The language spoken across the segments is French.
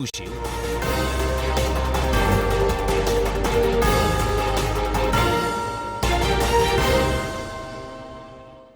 Touchez.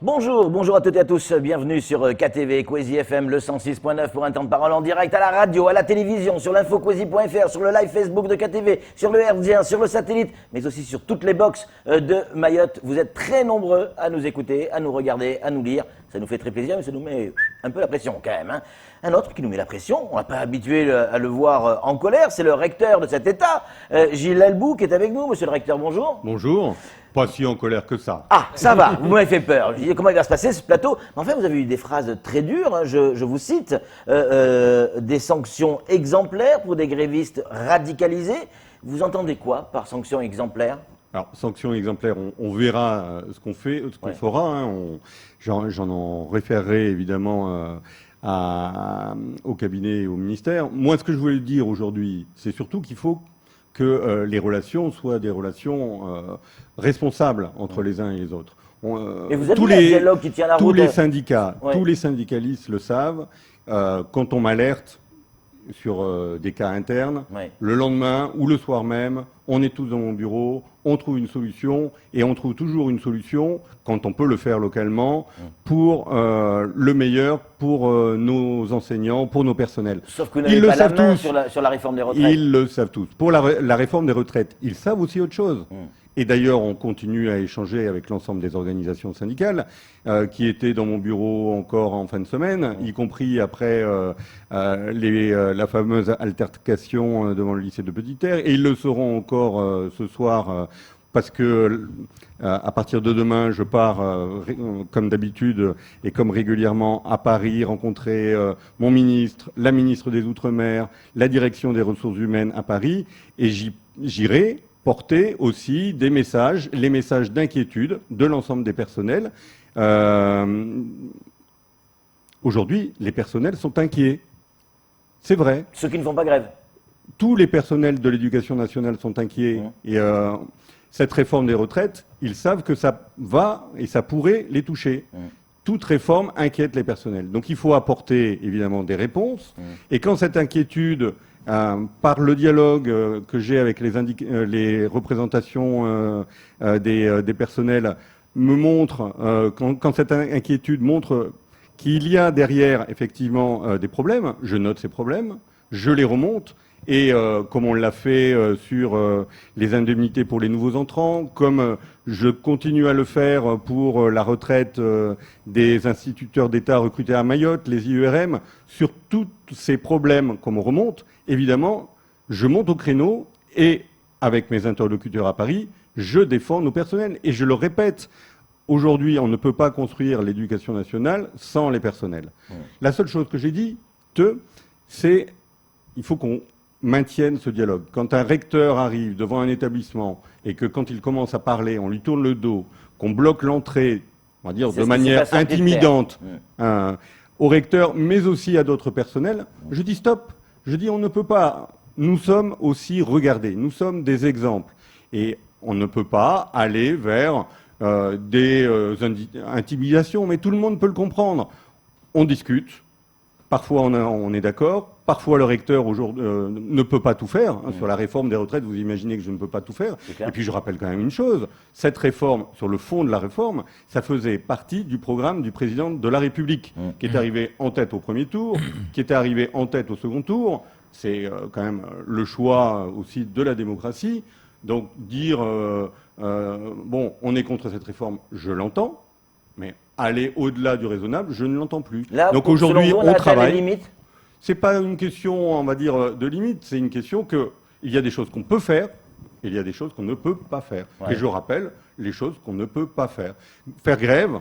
Bonjour à toutes et à tous, bienvenue sur KTV, Kwezi FM, le 106.9 pour un temps de parole en direct à la radio, à la télévision, sur l'infokwezi.fr, sur le live Facebook de KTV, sur le Hertzien, sur le satellite, mais aussi sur toutes les box de Mayotte. Vous êtes très nombreux à nous écouter, à nous regarder, à nous lire. Ça nous fait très plaisir, mais ça nous met un peu la pression quand même. Un autre qui nous met la pression, on n'a pas habitué à le voir en colère, c'est le recteur de cet État, Gilles Lalbou, qui est avec nous. Monsieur le recteur, bonjour. Bonjour. Pas si en colère que ça. Ah, ça va, vous m'avez fait peur. Je disais, comment il va se passer ce plateau? Mais enfin, vous avez eu des phrases très dures, je vous cite, des sanctions exemplaires pour des grévistes radicalisés. Vous entendez quoi par sanctions exemplaires? Alors, sanctions exemplaires, on verra ce qu'on fait, ce qu'on fera. J'en en référerai évidemment au cabinet et au ministère. Moi, ce que je voulais dire aujourd'hui, c'est surtout qu'il faut que les relations soient des relations responsables entre les uns et les autres. Et vous êtes tous les dialogue qui tient la route. Tous les syndicats, tous les syndicalistes le savent. Quand on m'alerte sur des cas internes, le lendemain ou le soir même, on est tous dans mon bureau, on trouve une solution, et on trouve toujours une solution, quand on peut le faire localement, pour le meilleur, pour nos enseignants, pour nos personnels. Sauf que vous n'avez pas la main sur la réforme des retraites. Ils le savent tous. Pour la réforme des retraites, ils savent aussi autre chose. Et d'ailleurs, on continue à échanger avec l'ensemble des organisations syndicales qui étaient dans mon bureau encore en fin de semaine, y compris après la fameuse altercation devant le lycée de Petite-Terre. Et ils le seront encore ce soir parce que à partir de demain, je pars comme d'habitude et comme régulièrement à Paris rencontrer mon ministre, la ministre des Outre-mer, la direction des ressources humaines à Paris, et j'irai porter aussi des messages, les messages d'inquiétude de l'ensemble des personnels. Aujourd'hui, les personnels sont inquiets. C'est vrai. Ceux qui ne font pas grève. Tous les personnels de l'éducation nationale sont inquiets. Et cette réforme des retraites, ils savent que ça va et ça pourrait les toucher. Toute réforme inquiète les personnels. Donc il faut apporter évidemment des réponses. Et quand cette inquiétude, par le dialogue que j'ai avec les représentations des personnels, me montre, quand cette inquiétude montre qu'il y a derrière effectivement des problèmes, je note ces problèmes, je les remonte. Et comme on l'a fait sur les indemnités pour les nouveaux entrants, comme je continue à le faire pour la retraite des instituteurs d'État recrutés à Mayotte, les IERM, sur tous ces problèmes qu'on me remonte, évidemment, je monte au créneau et, avec mes interlocuteurs à Paris, je défends nos personnels. Et je le répète, aujourd'hui, on ne peut pas construire l'éducation nationale sans les personnels. La seule chose que j'ai dit, c'est il faut qu'on maintiennent ce dialogue. Quand un recteur arrive devant un établissement et que quand il commence à parler, on lui tourne le dos, qu'on bloque l'entrée, on va dire de manière intimidante au recteur, mais aussi à d'autres personnels, je dis stop. Je dis on ne peut pas. Nous sommes aussi regardés. Nous sommes des exemples. Et on ne peut pas aller vers des intimidations, mais tout le monde peut le comprendre. On discute. Parfois, on est d'accord. Parfois, le recteur ne peut pas tout faire. Sur la réforme des retraites, vous imaginez que je ne peux pas tout faire. Et puis, je rappelle quand même une chose. Cette réforme, sur le fond de la réforme, ça faisait partie du programme du président de la République, qui est arrivé en tête au premier tour, qui est arrivé en tête au second tour. C'est quand même le choix aussi de la démocratie. Donc, dire, bon, on est contre cette réforme, je l'entends. Mais aller au-delà du raisonnable, je ne l'entends plus. Là, donc aujourd'hui, on travaille. C'est pas une question, on va dire, de limite. C'est une question que il y a des choses qu'on peut faire et il y a des choses qu'on ne peut pas faire. Et je rappelle les choses qu'on ne peut pas faire. Faire grève,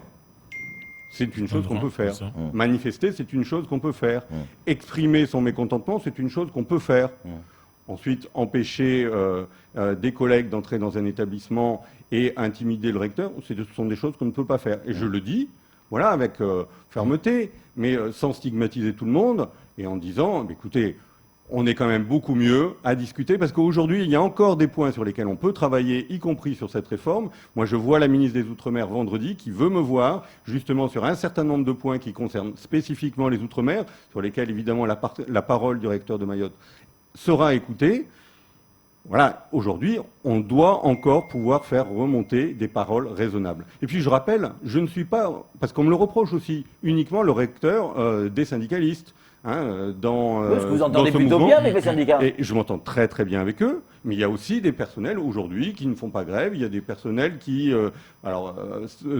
c'est une chose qu'on peut faire. Manifester, c'est une chose qu'on peut faire. Exprimer son mécontentement, c'est une chose qu'on peut faire. Ensuite, empêcher des collègues d'entrer dans un établissement et intimider le recteur, ce sont des choses qu'on ne peut pas faire. Et je le dis, voilà, avec fermeté, mais sans stigmatiser tout le monde, et en disant, écoutez, on est quand même beaucoup mieux à discuter parce qu'aujourd'hui, il y a encore des points sur lesquels on peut travailler, y compris sur cette réforme. Moi, je vois la ministre des Outre-mer vendredi qui veut me voir justement sur un certain nombre de points qui concernent spécifiquement les Outre-mer, sur lesquels, évidemment, la parole du recteur de Mayotte sera écoutée. Voilà, aujourd'hui, on doit encore pouvoir faire remonter des paroles raisonnables. Et puis, je rappelle, je ne suis pas, parce qu'on me le reproche aussi, uniquement le recteur des syndicalistes. Parce que vous entendez plutôt bien avec les syndicats. Et je m'entends très très bien avec eux, mais il y a aussi des personnels aujourd'hui qui ne font pas grève, il y a des personnels qui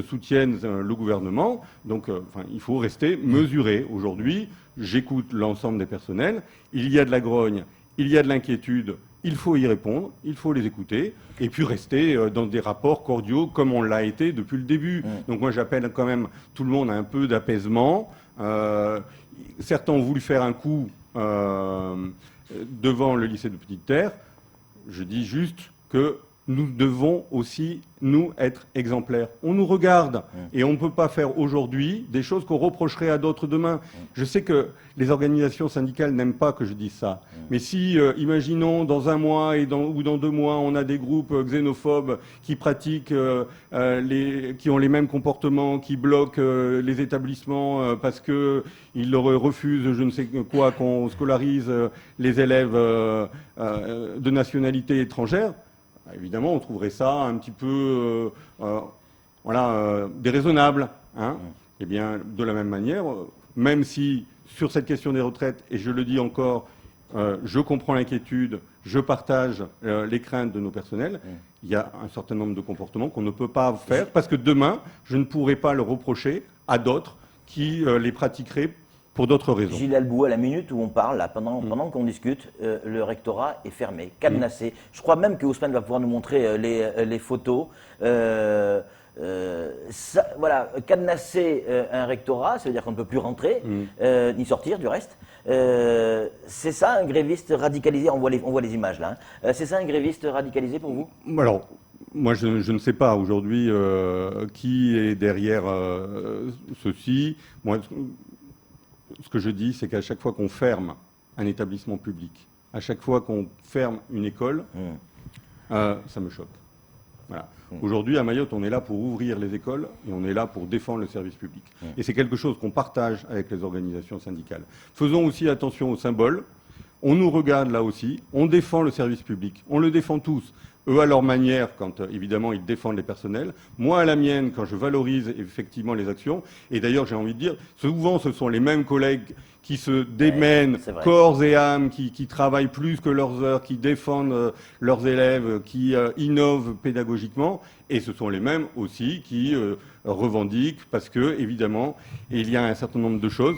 soutiennent le gouvernement, donc il faut rester mesuré. Aujourd'hui, j'écoute l'ensemble des personnels, il y a de la grogne, il y a de l'inquiétude, il faut y répondre, il faut les écouter, et puis rester dans des rapports cordiaux comme on l'a été depuis le début. Donc moi j'appelle quand même tout le monde à un peu d'apaisement. Certains ont voulu faire un coup devant le lycée de Petite-Terre. Je dis juste que nous devons aussi, nous, être exemplaires. On nous regarde et on ne peut pas faire aujourd'hui des choses qu'on reprocherait à d'autres demain. Je sais que les organisations syndicales n'aiment pas que je dise ça. Mais si, imaginons, dans un mois ou dans 2 mois, on a des groupes xénophobes qui pratiquent, qui ont les mêmes comportements, qui bloquent les établissements parce qu'ils leur refusent, je ne sais quoi, qu'on scolarise les élèves de nationalité étrangère, évidemment, on trouverait ça un petit peu déraisonnable. Hein. Eh bien, de la même manière, même si sur cette question des retraites, et je le dis encore, je comprends l'inquiétude, je partage les craintes de nos personnels, il y a un certain nombre de comportements qu'on ne peut pas faire parce que demain, je ne pourrai pas le reprocher à d'autres qui les pratiqueraient pour d'autres raisons. Gilles Albout, à la minute où on parle, là, pendant qu'on discute, le rectorat est fermé, cadenassé. Je crois même que Ousmane va pouvoir nous montrer les photos. Voilà, cadenasser un rectorat, ça veut dire qu'on ne peut plus rentrer, ni sortir du reste. C'est ça un gréviste radicalisé, on voit les images là. C'est ça un gréviste radicalisé pour vous? Alors, moi je ne sais pas aujourd'hui qui est derrière ceci. Moi, ce que je dis, c'est qu'à chaque fois qu'on ferme un établissement public, à chaque fois qu'on ferme une école, ça me choque. Voilà. Aujourd'hui, à Mayotte, on est là pour ouvrir les écoles et on est là pour défendre le service public. Et c'est quelque chose qu'on partage avec les organisations syndicales. Faisons aussi attention aux symboles. On nous regarde là aussi. On défend le service public. On le défend tous. Eux à leur manière, quand évidemment ils défendent les personnels. Moi à la mienne, quand je valorise effectivement les actions. Et d'ailleurs, j'ai envie de dire, souvent ce sont les mêmes collègues qui se démènent corps et âme, qui travaillent plus que leurs heures, qui défendent leurs élèves, qui innovent pédagogiquement. Et ce sont les mêmes aussi qui revendiquent parce que, évidemment, il y a un certain nombre de choses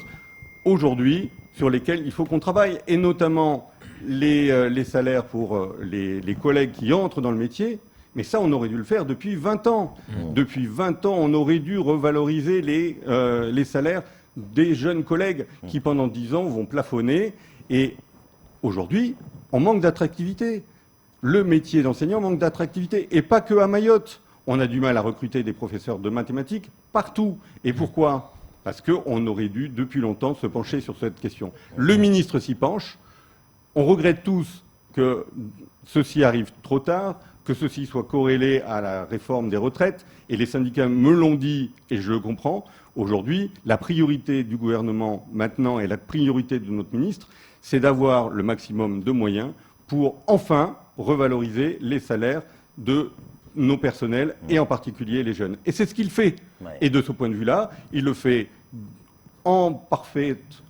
aujourd'hui sur lesquelles il faut qu'on travaille. Et notamment les salaires pour les collègues qui entrent dans le métier. Mais ça, on aurait dû le faire depuis 20 ans. Depuis 20 ans, on aurait dû revaloriser les salaires des jeunes collègues qui, pendant 10 ans, vont plafonner. Et aujourd'hui, on manque d'attractivité. Le métier d'enseignant manque d'attractivité. Et pas que à Mayotte. On a du mal à recruter des professeurs de mathématiques partout. Et pourquoi ? Parce qu'on aurait dû, depuis longtemps, se pencher sur cette question. Le ministre s'y penche. On regrette tous que ceci arrive trop tard, que ceci soit corrélé à la réforme des retraites. Et les syndicats me l'ont dit, et je le comprends. Aujourd'hui, la priorité du gouvernement maintenant et la priorité de notre ministre, c'est d'avoir le maximum de moyens pour enfin revaloriser les salaires de nos personnels et en particulier les jeunes. Et c'est ce qu'il fait. Ouais. Et de ce point de vue-là, il le fait en parfaite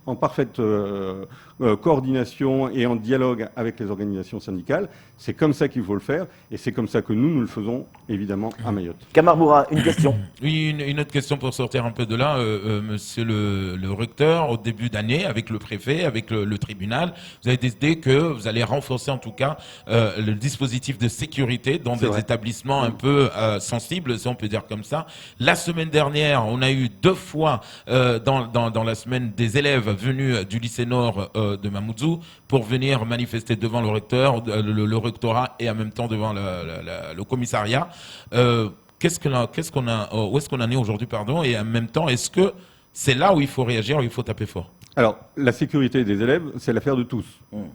coordination et en dialogue avec les organisations syndicales. C'est comme ça qu'il faut le faire et c'est comme ça que nous le faisons évidemment à Mayotte. Kamar Boura, une question. Oui, une autre question pour sortir un peu de là. Monsieur le recteur, au début d'année, avec le préfet, avec le tribunal, vous avez décidé que vous allez renforcer en tout cas le dispositif de sécurité dans des établissements un peu sensibles, si on peut dire comme ça. La semaine dernière, on a eu 2 fois dans la semaine des élèves venus du lycée Nord de Mamoudzou pour venir manifester devant le recteur, le rectorat et en même temps devant le commissariat. Où est-ce qu'on en est aujourd'hui, pardon, et en même temps, est-ce que c'est là où il faut réagir, où il faut taper fort? Alors, la sécurité des élèves, c'est l'affaire de tous.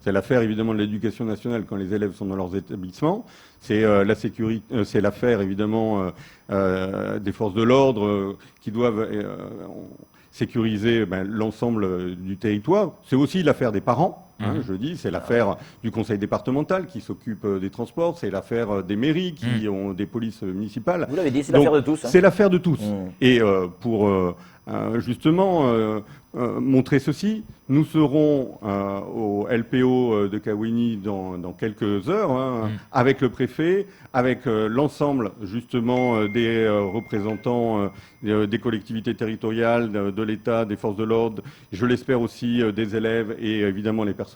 C'est l'affaire, évidemment, de l'éducation nationale quand les élèves sont dans leurs établissements. C'est c'est l'affaire, évidemment, des forces de l'ordre qui doivent sécuriser l'ensemble du territoire. C'est aussi l'affaire des parents. Je dis, c'est l'affaire du conseil départemental qui s'occupe des transports, c'est l'affaire des mairies qui ont des polices municipales. Vous l'avez dit, c'est l'affaire de tous. C'est l'affaire de tous. Et pour justement montrer ceci, nous serons au LPO de Kawini dans quelques heures, avec le préfet, avec l'ensemble justement des représentants des collectivités territoriales, de l'État, des forces de l'ordre, je l'espère aussi des élèves et évidemment les personnels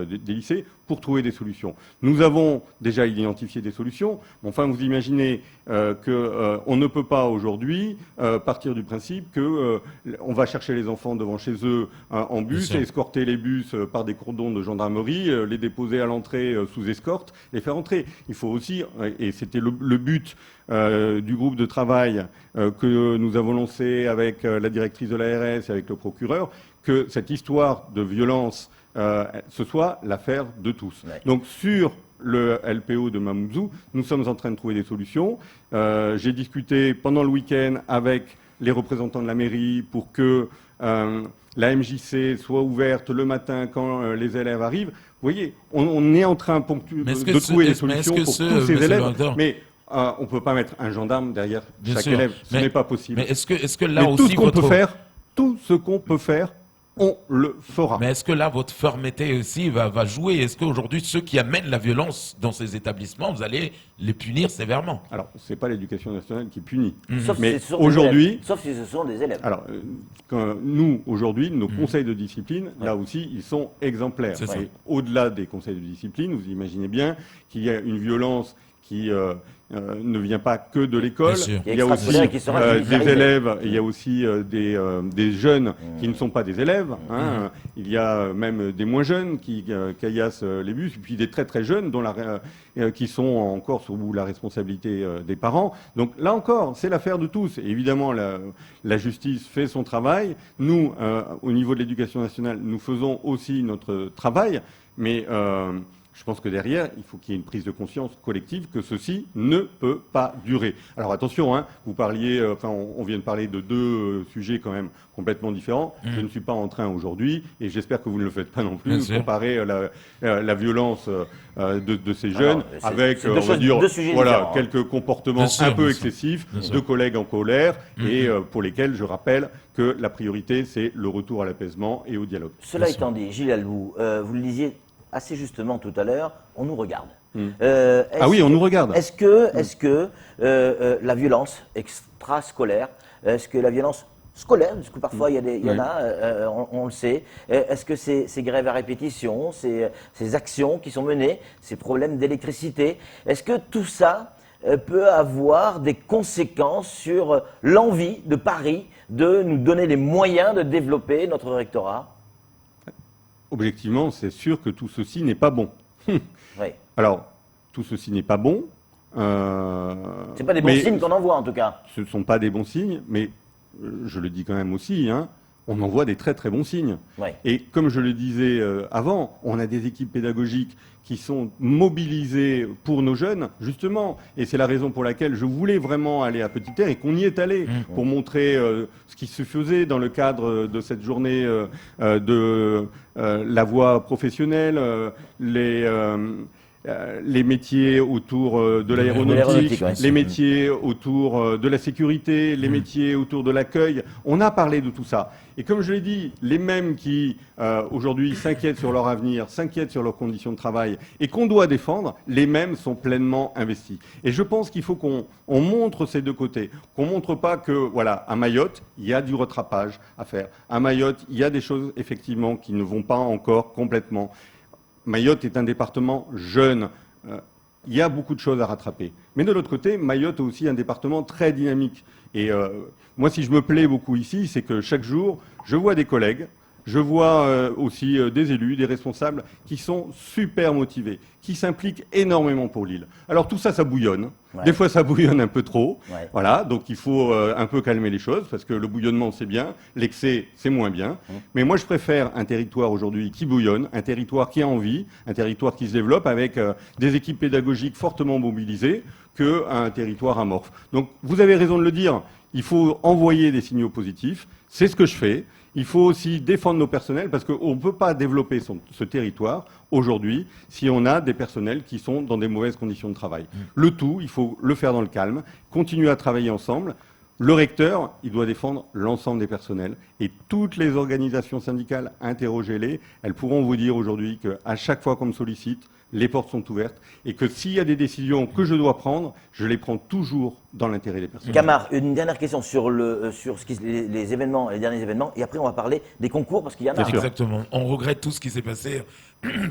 des lycées, pour trouver des solutions. Nous avons déjà identifié des solutions. Enfin, vous imaginez qu'on ne peut pas aujourd'hui partir du principe que on va chercher les enfants devant chez eux en bus, et escorter les bus par des cordons de gendarmerie, les déposer à l'entrée sous escorte, les faire entrer. Il faut aussi, et c'était le but du groupe de travail que nous avons lancé avec la directrice de l'ARS et avec le procureur, que cette histoire de violence ce soit l'affaire de tous. Ouais. Donc sur le LPO de Mamoudzou, nous sommes en train de trouver des solutions. J'ai discuté pendant le week-end avec les représentants de la mairie pour que la MJC soit ouverte le matin quand les élèves arrivent. Vous voyez, on est en train de trouver des solutions pour tous ces élèves. Mais on ne peut pas mettre un gendarme derrière chaque élève. Ce n'est pas possible. Mais est-ce que là mais aussi tout ce qu'on peut faire, on le fera. Mais est-ce que là, votre fermeté aussi va jouer? Est-ce qu'aujourd'hui, ceux qui amènent la violence dans ces établissements, vous allez les punir sévèrement? Alors, c'est pas l'éducation nationale qui punit. Sauf mais si aujourd'hui, sauf si ce sont des élèves. Alors, nous, aujourd'hui, nos conseils de discipline, là aussi, ils sont exemplaires. Et au-delà des conseils de discipline, vous imaginez bien qu'il y a une violence qui ne vient pas que de l'école. Il y a aussi des élèves, il y a aussi des jeunes qui ne sont pas des élèves. Il y a même des moins jeunes qui caillassent les bus, et puis des très très jeunes qui sont encore sous la responsabilité des parents. Donc là encore, c'est l'affaire de tous. Et évidemment, la justice fait son travail. Nous, au niveau de l'éducation nationale, nous faisons aussi notre travail, mais je pense que derrière, il faut qu'il y ait une prise de conscience collective que ceci ne peut pas durer. Alors attention, vous parliez, on vient de parler de deux sujets quand même complètement différents. Je ne suis pas en train aujourd'hui, et j'espère que vous ne le faites pas non plus, de comparer la violence de ces jeunes avec, on va dire, quelques comportements un peu excessifs de collègues en colère, et pour lesquels je rappelle que la priorité, c'est le retour à l'apaisement et au dialogue. Cela étant dit, Gilles Albou, vous le disiez assez justement tout à l'heure, on nous regarde. Oui, on nous regarde. Est-ce que la violence extrascolaire, est-ce que la violence scolaire, parce que parfois il y en a, on le sait, est-ce que ces grèves à répétition, ces actions qui sont menées, ces problèmes d'électricité, est-ce que tout ça peut avoir des conséquences sur l'envie de Paris de nous donner les moyens de développer notre rectorat ? Objectivement, c'est sûr que tout ceci n'est pas bon. Alors, tout ceci n'est pas bon. C'est pas des bons signes qu'on envoie, en tout cas. Ce ne sont pas des bons signes, mais je le dis quand même aussi, on envoie des très très bons signes. Et comme je le disais avant, on a des équipes pédagogiques qui sont mobilisées pour nos jeunes, justement. Et c'est la raison pour laquelle je voulais vraiment aller à Petite-Terre et qu'on y est allé pour montrer ce qui se faisait dans le cadre de cette journée de la voie professionnelle, les métiers autour de l'aéronautique, les métiers autour de la sécurité, les métiers autour de l'accueil. On a parlé de tout ça. Et comme je l'ai dit, les mêmes qui aujourd'hui s'inquiètent sur leur avenir, s'inquiètent sur leurs conditions de travail et qu'on doit défendre, les mêmes sont pleinement investis. Et je pense qu'il faut qu'on montre ces deux côtés, qu'on montre pas que, voilà, à Mayotte, il y a du rattrapage à faire. À Mayotte, il y a des choses effectivement qui ne vont pas encore complètement. Mayotte est un département jeune. Il y a beaucoup de choses à rattraper. Mais de l'autre côté, Mayotte est aussi un département très dynamique. Et moi, si je me plais beaucoup ici, c'est que chaque jour, je vois des collègues Je vois aussi des élus, des responsables qui sont super motivés, qui s'impliquent énormément pour l'île. Alors tout ça, ça bouillonne. Ouais. Des fois, ça bouillonne un peu trop. Ouais. Voilà, donc il faut un peu calmer les choses, parce que le bouillonnement, c'est bien, l'excès, c'est moins bien. Mais moi, je préfère un territoire aujourd'hui qui bouillonne, un territoire qui a envie, un territoire qui se développe avec des équipes pédagogiques fortement mobilisées, qu'un territoire amorphe. Donc, vous avez raison de le dire, il faut envoyer des signaux positifs. C'est ce que je fais. Il faut aussi défendre nos personnels parce qu'on ne peut pas développer ce territoire aujourd'hui si on a des personnels qui sont dans des mauvaises conditions de travail. Le tout, il faut le faire dans le calme, continuer à travailler ensemble. Le recteur, il doit défendre l'ensemble des personnels et toutes les organisations syndicales, interrogez-les, elles pourront vous dire aujourd'hui qu'à chaque fois qu'on me sollicite, les portes sont ouvertes et que s'il y a des décisions que je dois prendre, je les prends toujours dans l'intérêt des personnes. Camar, une dernière question sur les événements, les derniers événements, et après on va parler des concours parce qu'il y en a. Exactement. On regrette tout ce qui s'est passé.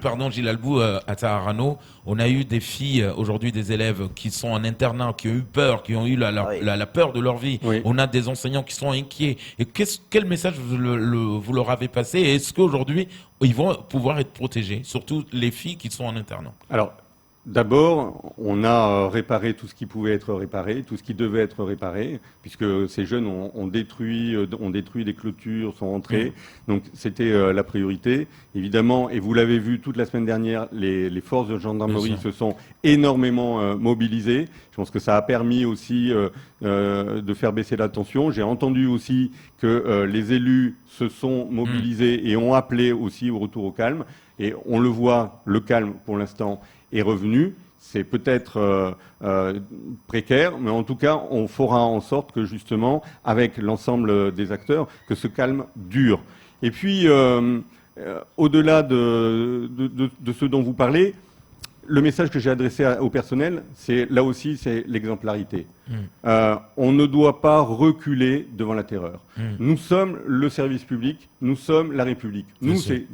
Pardon, Gilles Albou, à Taharano. On a eu des filles, aujourd'hui des élèves qui sont en internat, qui ont eu peur, qui ont eu la peur de leur vie. Oui. On a des enseignants qui sont inquiets. Et quel message vous leur avez passé? Et est-ce qu'aujourd'hui, ils vont pouvoir être protégés, surtout les filles qui sont en internat? Alors, d'abord, on a réparé tout ce qui pouvait être réparé, tout ce qui devait être réparé, puisque ces jeunes ont détruit des clôtures, sont entrés. Donc, c'était la priorité. Évidemment, et vous l'avez vu toute la semaine dernière, les forces de gendarmerie se sont énormément mobilisées. Je pense que ça a permis aussi de faire baisser la tension. J'ai entendu aussi que les élus se sont mobilisés et ont appelé aussi au retour au calme. Et on le voit, le calme, pour l'instant, est revenu. C'est peut-être précaire, mais en tout cas, on fera en sorte que, justement, avec l'ensemble des acteurs, que ce calme dure. Et puis, au-delà de ce dont vous parlez, le message que j'ai adressé au personnel, c'est là aussi, c'est l'exemplarité. On ne doit pas reculer devant la terreur. Nous sommes le service public, nous sommes la République. Nous, c'est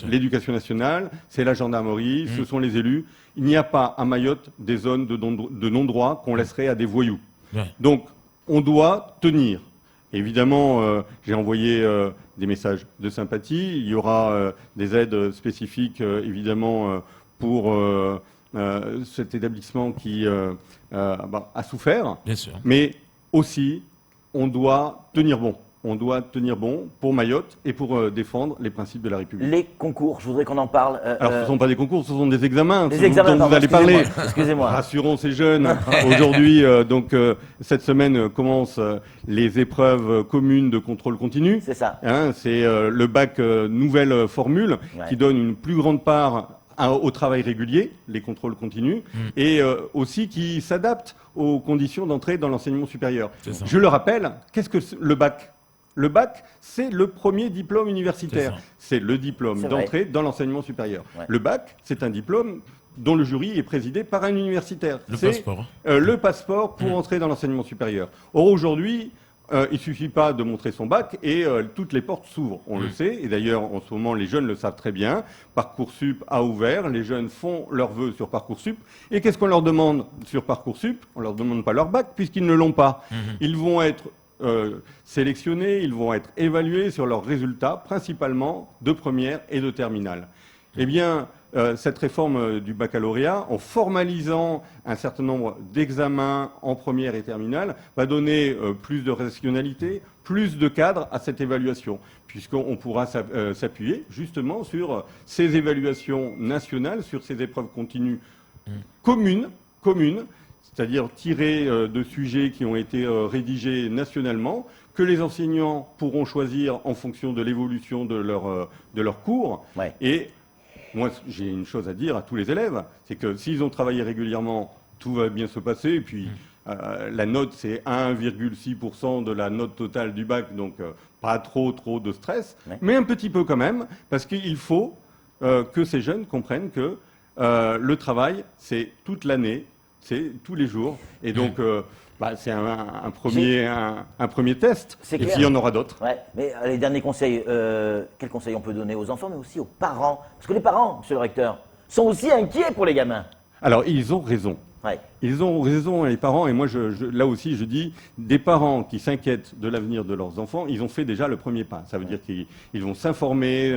l'éducation nationale, c'est la gendarmerie, ce sont les élus. Il n'y a pas à Mayotte des zones de non-droit qu'on laisserait à des voyous. Donc, on doit tenir. Évidemment, j'ai envoyé des messages de sympathie. Il y aura des aides spécifiques, évidemment, pour cet établissement qui a souffert. Bien sûr. Mais aussi, on doit tenir bon. On doit tenir bon pour Mayotte et pour défendre les principes de la République. Les concours, je voudrais qu'on en parle. Alors, ce ne sont pas des concours, ce sont des examens. Des examens, dont vous allez parler. Excusez-moi. Rassurons ces jeunes. Aujourd'hui, cette semaine commencent les épreuves communes de contrôle continu. C'est ça. C'est le bac nouvelle formule qui donne une plus grande part au travail régulier, les contrôles continus, et aussi qui s'adapte aux conditions d'entrée dans l'enseignement supérieur. Je le rappelle, qu'est-ce que le bac ? Le bac, c'est le premier diplôme universitaire. C'est le diplôme d'entrée dans l'enseignement supérieur. Le bac, c'est un diplôme dont le jury est présidé par un universitaire. C'est le passeport pour entrer dans l'enseignement supérieur. Or, aujourd'hui, il ne suffit pas de montrer son bac et toutes les portes s'ouvrent. On le sait. Et d'ailleurs, en ce moment, les jeunes le savent très bien. Parcoursup a ouvert. Les jeunes font leurs vœux sur Parcoursup. Et qu'est-ce qu'on leur demande sur Parcoursup? On ne leur demande pas leur bac puisqu'ils ne l'ont pas. Ils vont être sélectionnés, ils vont être évalués sur leurs résultats, principalement de première et de terminale. Eh bien, cette réforme du baccalauréat, en formalisant un certain nombre d'examens en première et terminale, va donner plus de rationalité, plus de cadre à cette évaluation, puisqu'on pourra s'appuyer justement sur ces évaluations nationales, sur ces épreuves continues communes, c'est-à-dire tirées de sujets qui ont été rédigés nationalement, que les enseignants pourront choisir en fonction de l'évolution de leur cours. Et moi, j'ai une chose à dire à tous les élèves, c'est que s'ils ont travaillé régulièrement, tout va bien se passer. Et puis, la note, c'est 1,6% de la note totale du bac, donc pas trop de stress, mais un petit peu quand même, parce qu'il faut que ces jeunes comprennent que le travail, c'est toute l'année, c'est tous les jours. Et donc, c'est un premier test. Et puis, il y en aura d'autres. Mais les derniers conseils, quels conseils on peut donner aux enfants, mais aussi aux parents? Parce que les parents, monsieur le recteur, sont aussi inquiets pour les gamins. Alors, ils ont raison. Ouais. Ils ont raison, les parents, et moi, là aussi, je dis, des parents qui s'inquiètent de l'avenir de leurs enfants, ils ont fait déjà le premier pas. Ça veut dire qu'ils vont s'informer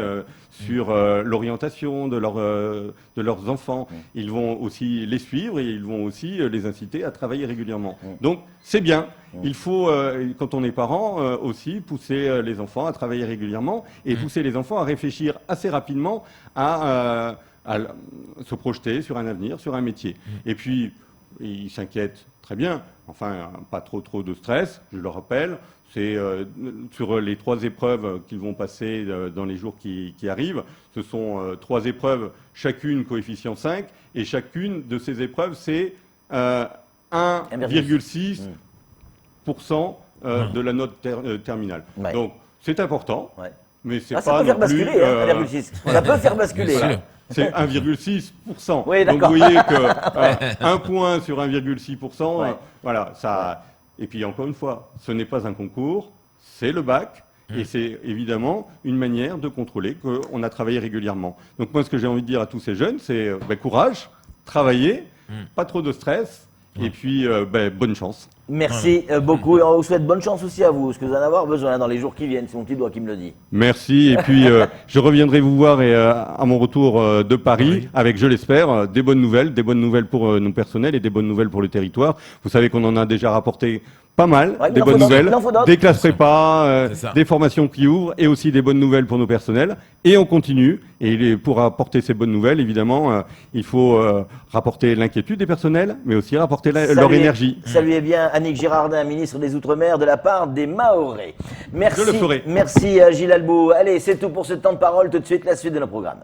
sur l'orientation de leurs enfants. Ils vont aussi les suivre et ils vont aussi les inciter à travailler régulièrement. Donc, c'est bien. Il faut, quand on est parent, aussi pousser les enfants à travailler régulièrement et pousser les enfants à réfléchir assez rapidement à se projeter sur un avenir, sur un métier. Et puis, ils s'inquiètent très bien, enfin, pas trop de stress, je le rappelle. C'est sur les 3 épreuves qu'ils vont passer dans les jours qui arrivent. Ce sont 3 épreuves, chacune coefficient 5, et chacune de ces épreuves, c'est 1,6% de la note terminale. Ouais. Donc, c'est important, mais c'est ça pas peut faire non plus... basculer, 1,6. Ça peut faire basculer. C'est 1,6%. Oui, donc d'accord. vous voyez que 1 point sur 1,6%, voilà, ça. Et puis encore une fois, ce n'est pas un concours, c'est le bac. Et c'est évidemment une manière de contrôler qu'on a travaillé régulièrement. Donc moi, ce que j'ai envie de dire à tous ces jeunes, c'est courage, travaillez, pas trop de stress, et puis bonne chance. Merci beaucoup et on vous souhaite bonne chance aussi à vous, parce que vous en avoir besoin dans les jours qui viennent, c'est mon petit doigt qui me le dit. Merci, et puis je reviendrai vous voir à mon retour de Paris avec, je l'espère, des bonnes nouvelles pour nos personnels et des bonnes nouvelles pour le territoire. Vous savez qu'on en a déjà rapporté pas mal, des bonnes nouvelles, des classes prépa, des formations qui ouvrent et aussi des bonnes nouvelles pour nos personnels. Et on continue. Et pour apporter ces bonnes nouvelles, évidemment, il faut rapporter l'inquiétude des personnels, mais aussi rapporter leur énergie. Saluez bien Annick Girardin, ministre des Outre-mer, de la part des Mahorais. Merci, Je le ferai. merci Gilles Albou. Allez, c'est tout pour ce temps de parole. Tout de suite, la suite de nos programmes.